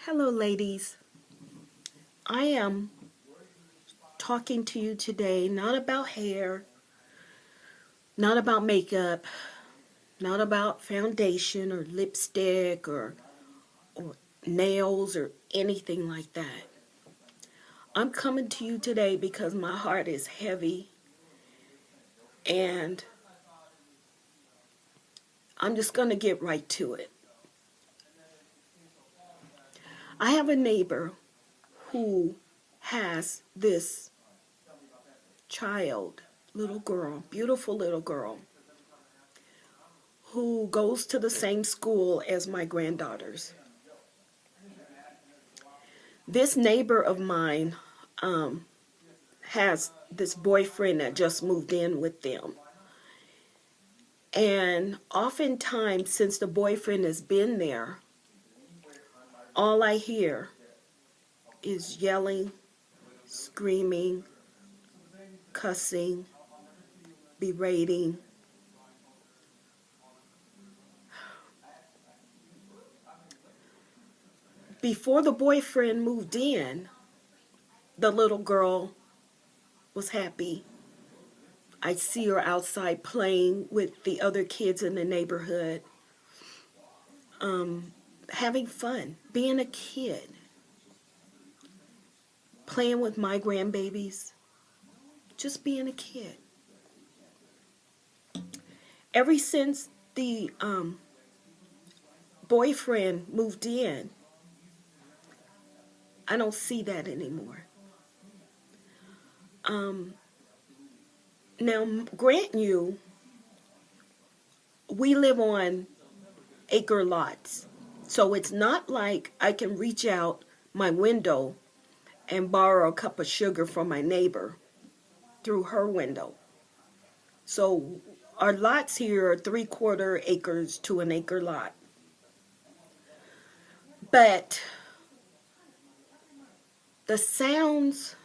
Hello, ladies. I am talking to you today not about hair, not about makeup, not about foundation or lipstick or nails or anything like that. I'm coming to you today because my heart is heavy and I'm just going to get right to it. I have a neighbor who has this child, little girl, beautiful little girl, who goes to the same school as my granddaughters. This neighbor of mine has this boyfriend that just moved in with them. And oftentimes, since the boyfriend has been there, all I hear is yelling, screaming, cussing, berating. Before the boyfriend moved in, the little girl was happy. I'd see her outside playing with the other kids in the neighborhood, having fun, being a kid, playing with my grandbabies, just being a kid. Ever since the boyfriend moved in, I don't see that anymore. Now, grant you, we live on acre lots. So it's not like I can reach out my window and borrow a cup of sugar from my neighbor through her window. So our lots here are 3/4 acres to an acre lot. But the sounds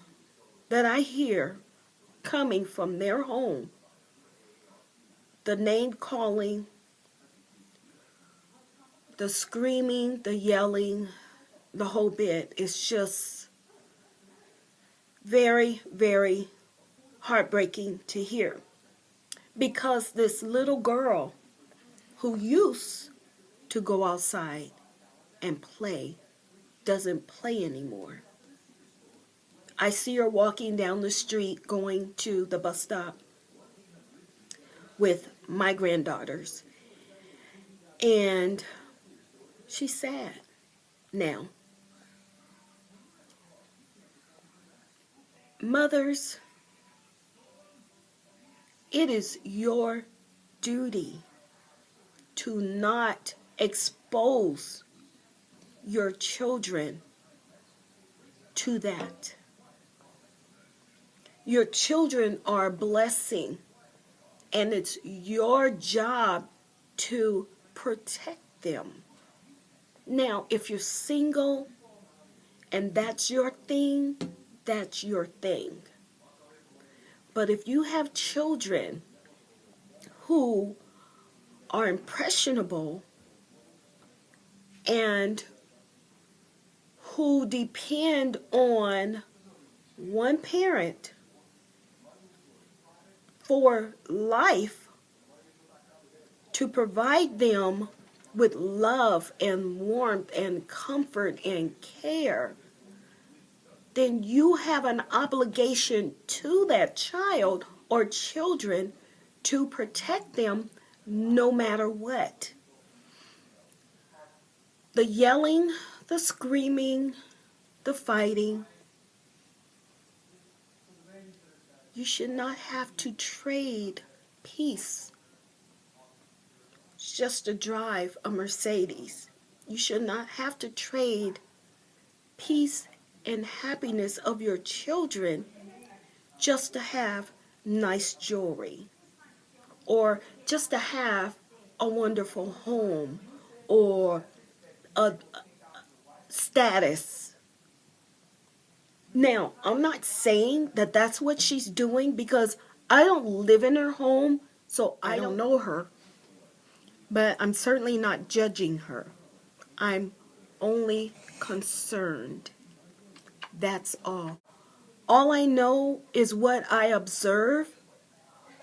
that I hear coming from their home, the name calling, the screaming, the yelling, the whole bit, is just very, very heartbreaking to hear. Because this little girl who used to go outside and play doesn't play anymore. I see her walking down the street going to the bus stop with my granddaughters. And she's sad now. Mothers, it is your duty to not expose your children to that. Your children are a blessing, and it's your job to protect them. Now, if you're single and that's your thing, that's your thing. But if you have children who are impressionable and who depend on one parent for life to provide them with love and warmth and comfort and care, then you have an obligation to that child or children to protect them no matter what. The yelling, the screaming, the fighting, you should not have to trade peace just to drive a Mercedes. You should not have to trade peace and happiness of your children just to have nice jewelry or just to have a wonderful home or a status. Now, I'm not saying that that's what she's doing because I don't live in her home, so I don't know her. But I'm certainly not judging her. I'm only concerned. That's all. All I know is what I observe.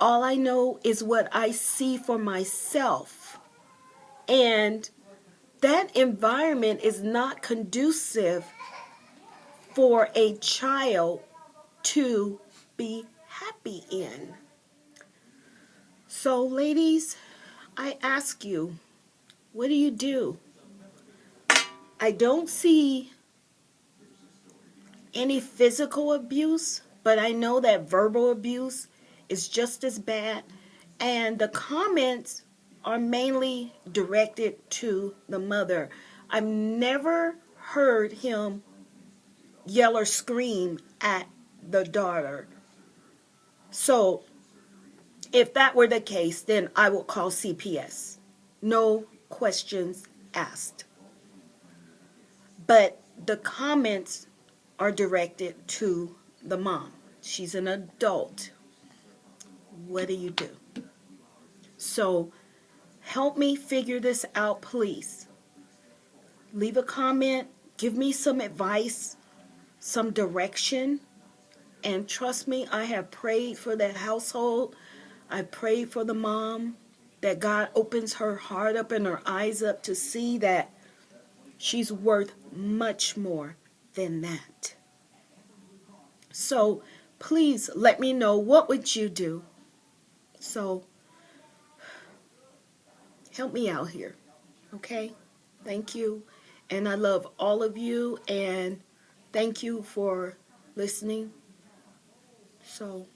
All I know is what I see for myself. And that environment is not conducive for a child to be happy in. So, ladies, I ask you, what do you do? I don't see any physical abuse, but I know that verbal abuse is just as bad. And the comments are mainly directed to the mother. I've never heard him yell or scream at the daughter. So if that were the case, then I would call CPS. No questions asked. But the comments are directed to the mom. She's an adult. What do you do? So help me figure this out, please. Leave a comment. Give me some advice, some direction. And trust me, I have prayed for that household. I prayed for the mom, that God opens her heart up and her eyes up to see that she's worth much more than that. So please let me know, what would you do? So help me out here, okay? Thank you. And I love all of you, and thank you for listening. So